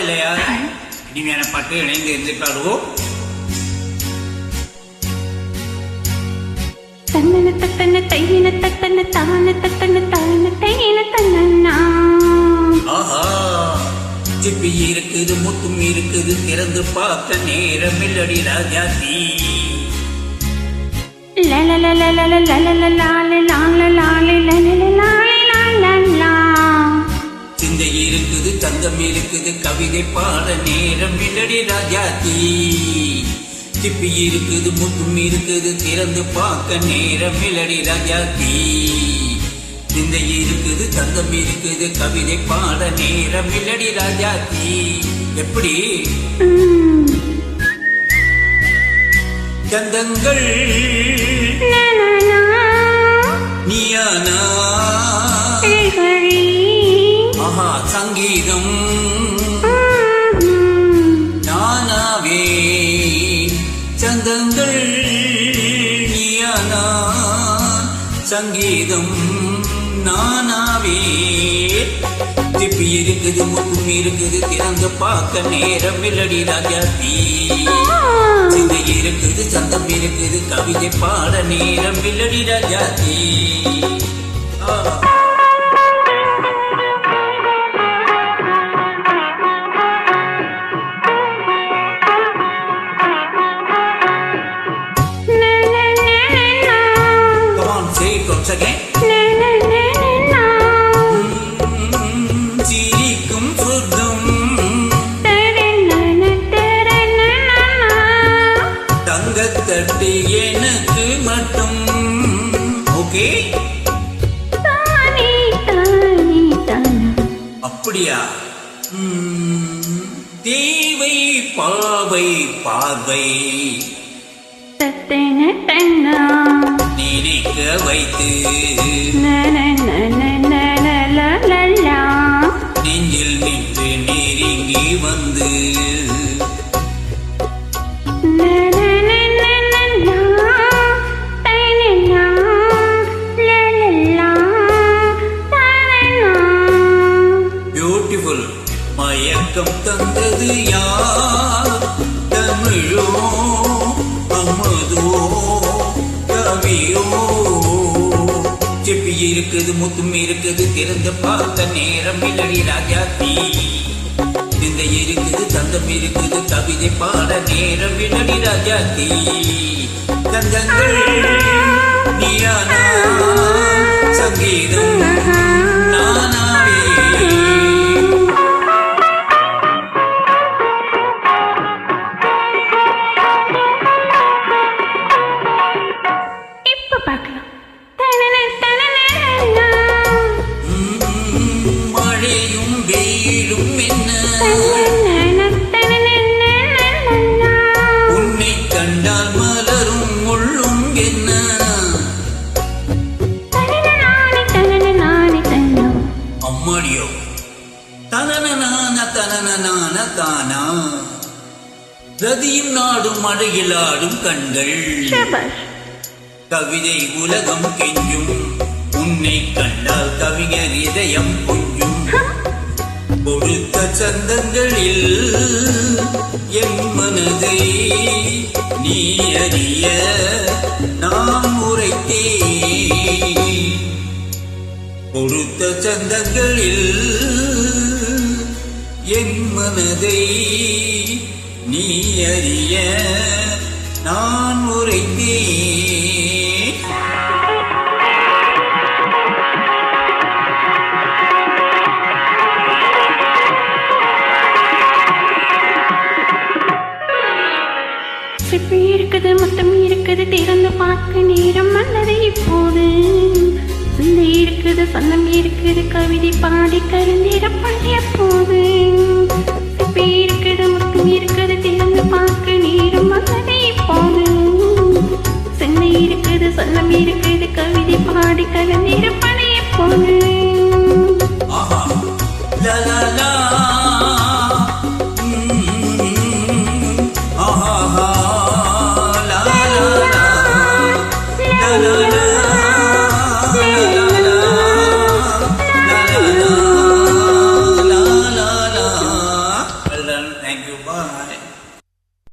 இல்லையா இனிமையான பாட்டு இணைந்து இருந்து பாடுவோம். தன்னன தத்தன தையின தத்தன தான தத்தன தான தையின தன்னன்னா. ஆஹா, சிப்பி இருக்குது, முத்தும் இருக்குது, திறந்து பார்க்க நேரம் இல்லடி ராஜாத்தி. சிந்தை இருக்குது, தங்கம் இருக்குது, கவிதை பாட நேரம் இல்லடி ராஜாத்தி. சிப்பி இருக்குது, முத்தும் இருக்குது, திறந்து பார்க்க நேரம் இல்லடி ராஜாத்தி. சிந்தை இருக்குது, தங்கம் இருக்குது, கவிதை பாட நேரம் இல்லடி ராஜாத்தி. எப்படி சந்தங்கள் நீயானா, ஆஹா சங்கீதம் நானாவே. சந்தங்கள் நீயானா, சங்கீதம் நானாவே. திப்பி இருக்குது, முத்தும் இருக்குது, திறந்து பார்க்க நேரம் இல்லடி ராஜாத்தி. சிந்தை இருக்குது, சந்தம் இருக்குது, கவிதை பாட நேரம் இல்லடி ராஜாத்தி. சிரிக்கும் சொர்க்கம் தங்கத்தட்டு எனக்கு மட்டும். ஓகே, அப்படியா? தேவை பாவை பார்வை நினைக்க வைத்து நெஞ்சில் நின்று நெருங்கி வந்து பியூட்டிஃபுல். மயக்கம் தந்தது யார்? தமிழோ அம்மதோ கவியோ. சிப்பி இருக்குது, முத்தும் இருக்குது, திறந்து பார்த்த நேரம் இல்லடி ராஜாத்தி. சிந்தை இருக்குது, தந்தம் இருக்குது, கவிதை பாட நேரம் இல்லடி ராஜாத்தி. தந்தங்கள் நீயானா, சங்கீதம் நானாவே. மழையும் வெயிலும் என்ன, உன்னை கண்டால் மலரும் முள்ளும் என்ன. அம்மாடியோ தனன தனன தானா. ரதியும் நாடும் மழையில் ஆடும் கண்கள், கவிதை உலகம் கெஞ்சும். உன்னை கண்டால் கவிஞர் இதயம் கொஞ்சும். கொடுத்த சந்தங்களில் என் மனதை நீ அறிய நான் உரைத்தேன். கொடுத்த சந்தங்களில் என் மனதை நீ அறிய நான் உரைத்தேன். சிப்பி இருக்குது, மொத்தம் இருக்குது, திறந்து பார்க்க நேரம் வந்தது இப்போது. சிந்தை இருக்குது, சந்தம் இருக்குது, கவிதை பாடி கருந்திரம் பழைய போது. சிப்பி இருக்குது, மொத்தம் இருக்குது, திறந்து பார்க்க நேரம் வந்தது இப்போது. சிந்தை இருக்குது, சந்தம் இருக்குது, கவிதை பாடி கருந்திரம் பழைய போது. Thank you bye.